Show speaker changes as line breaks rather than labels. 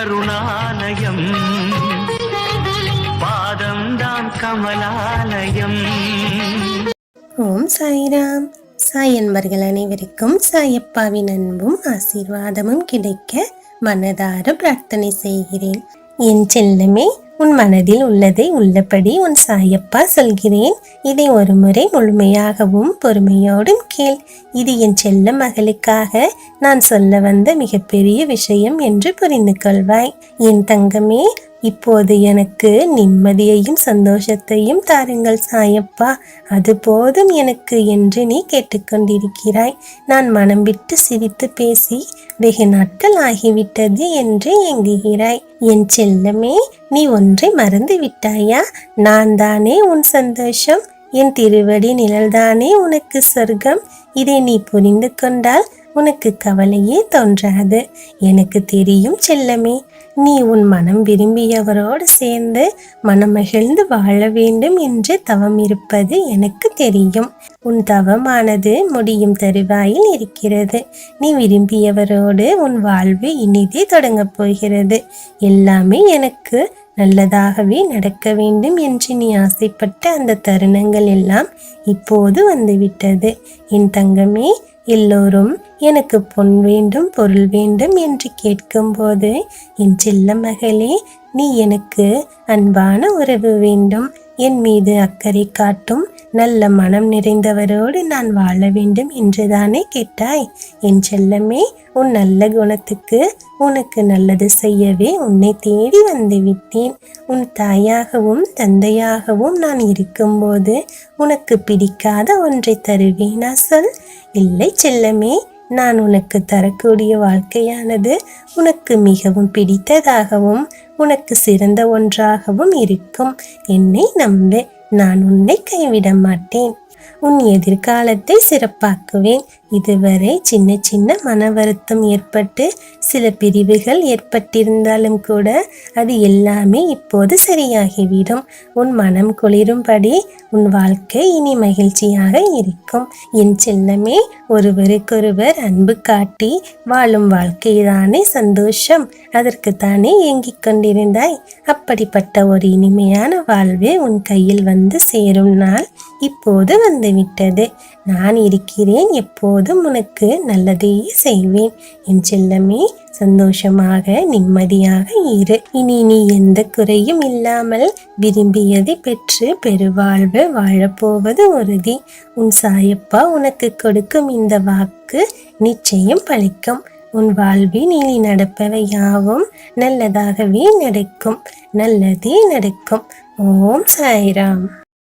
கருணாலயம், பாதம்தான் கமலாலயம்.
ஓம் சாய்ராம். சாய் அன்பர்கள் அனைவருக்கும் சாயப்பாவின் அன்பும் ஆசீர்வாதமும் கிடைக்க மனதார பிரார்த்தனை செய்கிறேன். என் செல்லமே, உன் மனதில் உள்ளதை உள்ளபடி உன் சாயப்பா சொல்கிறேன். இதை ஒரு முறை முழுமையாகவும் பொறுமையோடும் கேள். இது என் செல்ல மகளுக்காக நான் சொல்ல வந்த மிகப்பெரிய விஷயம் என்று புரிந்து கொள்வாய். என் தங்கமே, இப்போது எனக்கு நிம்மதியையும் சந்தோஷத்தையும் தாருங்கள் சாயப்பா, அது போதும் எனக்கு என்று நீ கேட்டுக்கொண்டிருக்கிறாய். நான் மனம் விட்டு சிரித்து பேசி வெகு நாட்கள் ஆகிவிட்டது என்று ஏங்குகிறாய். என் செல்லமே, நீ ஒன்றை மறந்து விட்டாயா? நான் தானே உன் சந்தோஷம். என் திருவடி நிழல்தானே உனக்கு சொர்க்கம். இதை நீ புரிந்து கொண்டால் உனக்கு கவலையே தோன்றாது. எனக்கு தெரியும் செல்லமே, நீ உன் மனம் விரும்பியவரோடு சேர்ந்து மனமகிழ்ந்து வாழ வேண்டும் என்று தவம் இருப்பது எனக்கு தெரியும். உன் தவமானது முடியும் தருவாயில் இருக்கிறது. நீ விரும்பியவரோடு உன் வாழ்வு இனிதே தொடங்கப் போகிறது. எல்லாமே எனக்கு நல்லதாகவே நடக்க வேண்டும் என்று நீ ஆசைப்பட்ட அந்த தருணங்கள் எல்லாம் இப்போது வந்துவிட்டது. என் தங்கமே, எல்லோரும் எனக்கு பொன் வேண்டும் பொருள் வேண்டும் என்று கேட்கும்போது என் செல்ல மகளே, நீ எனக்கு அன்பான உறவு வேண்டும், என் மீது அக்கறை காட்டும் நல்ல மனம் நிறைந்தவரோடு நான் வாழ வேண்டும் என்றுதானே கேட்டாய். என் செல்லமே, உன் நல்ல குணத்துக்கு உனக்கு நல்லது செய்யவே உன்னை தேடி வந்து விட்டேன். உன் தாயாகவும் தந்தையாகவும் நான் இருக்கும்போது உனக்கு பிடிக்காத ஒன்றை தருவேனா சொல்? இல்லை செல்லமே, நான் உனக்கு தரக்கூடிய வாழ்க்கையானது உனக்கு மிகவும் பிடித்ததாகவும் உனக்கு சிறந்த ஒன்றாகவும் இருக்கும். என்னை நம்பு, நான் உன்னை கைவிட மாட்டேன். உன் எதிர்காலத்தை சிறப்பாக்குவேன். இதுவரை சின்ன சின்ன மன வருத்தம் ஏற்பட்டு சில பிரிவுகள் ஏற்பட்டிருந்தாலும் கூட அது எல்லாமே இப்போது சரியாகிவிடும். உன் மனம் குளிரும்படி உன் வாழ்க்கை இனி மகிழ்ச்சியாக இருக்கும். என் செல்லமே, ஒருவருக்கொருவர் அன்பு காட்டி வாழும் வாழ்க்கைதானே சந்தோஷம். அதற்குத்தானே ஏங்கிக் கொண்டிருந்தாய். அப்படிப்பட்ட ஒரு இனிமையான வாழ்வே உன் கையில் வந்து சேரும் நாள் இப்போது வந்துவிட்டது. நான் இருக்கிறேன், எப்போதும் உனக்கு நல்லதே செய்வேன். என் செல்லமே, சந்தோஷமாக நிம்மதியாக இரு. இனி நீ எந்த குறையும் இல்லாமல் விரும்பியதை பெற்று பெருவாழ்வு வாழப்போவது உறுதி. உன் சாயப்பா உனக்கு கொடுக்கும் இந்த வாக்கு நிச்சயம் பலிக்கும். உன் வாழ்வில் இனி நடப்பவை யாவும் நல்லதாகவே நடக்கும். நல்லதே நடக்கும். ஓம் சாய்ராம்.